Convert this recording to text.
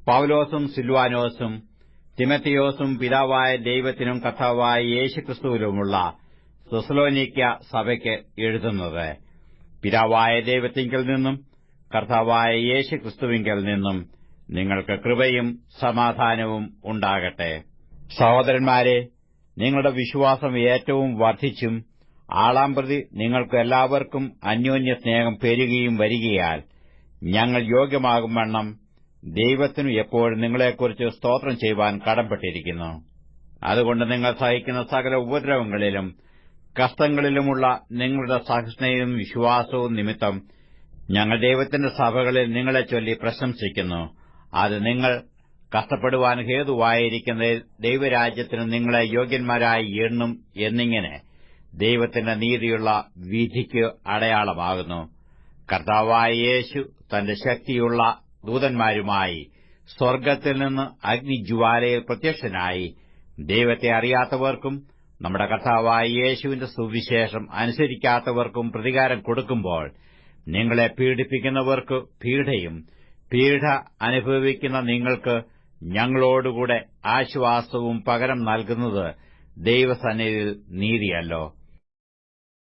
പൌലോസും സിൽവാനോസും തിമത്തിയോസും പിതാവായ ദൈവത്തിനും കർത്താവായ യേശുക്രിസ്തുവിലുമുള്ള തെസ്സലോനിക്യ സഭയ്ക്ക് എഴുതുന്നത്, പിതാവായ ദൈവത്തിങ്കൽ നിന്നും കർത്താവായ യേശുക്രിസ്തുവിങ്കൽ നിന്നും നിങ്ങൾക്ക് കൃപയും സമാധാനവും ഉണ്ടാകട്ടെ. സഹോദരന്മാരെ, നിങ്ങളുടെ വിശ്വാസം ഏറ്റവും വർദ്ധിച്ചും ആളാമ്പ്രതി നിങ്ങൾക്ക് എല്ലാവർക്കും അന്യോന്യ സ്നേഹം പെരുകിയും വരികയാൽ ഞങ്ങൾ യോഗ്യമാകും വണ്ണം ദൈവത്തിനു എപ്പോഴും നിങ്ങളെക്കുറിച്ച് സ്തോത്രം ചെയ്യുവാൻ കടംപ്പെട്ടിരിക്കുന്നു. അതുകൊണ്ട് നിങ്ങൾ സഹിക്കുന്ന സകല ഉപദ്രവങ്ങളിലും കഷ്ടങ്ങളിലുമുള്ള നിങ്ങളുടെ സഹിഷ്ണുതയും വിശ്വാസവും നിമിത്തം ഞങ്ങൾ ദൈവത്തിന്റെ സഭകളിൽ നിങ്ങളെ ചൊല്ലി പ്രശംസിക്കുന്നു. അത് നിങ്ങൾ കഷ്ടപ്പെടുവാൻ ഹേതുവായിരിക്കുന്ന ദൈവരാജ്യത്തിന് നിങ്ങളെ യോഗ്യന്മാരായി എണ്ണും എന്നിങ്ങനെ ദൈവത്തിന്റെ നീതിയുള്ള വിധിക്ക് അടയാളമാകുന്നു. കർത്താവായ യേശു തന്റെ ശക്തിയുള്ള ദൂതന്മാരുമായി സ്വർഗ്ഗത്തിൽ നിന്ന് അഗ്നിജ്വാലയിൽ പ്രത്യക്ഷനായി ദൈവത്തെ അറിയാത്തവർക്കും നമ്മുടെ കർത്താവായ യേശുവിന്റെ സുവിശേഷം അനുസരിക്കാത്തവർക്കും പ്രതികാരം കൊടുക്കുമ്പോൾ നിങ്ങളെ പീഡിപ്പിക്കുന്നവർക്ക് പീഡയും പീഡ അനുഭവിക്കുന്ന നിങ്ങൾക്ക് ഞങ്ങളോടുകൂടെ ആശ്വാസവും പകരം നൽകുന്നത് ദൈവസന്നിധിയിൽ നീതിയല്ലോ.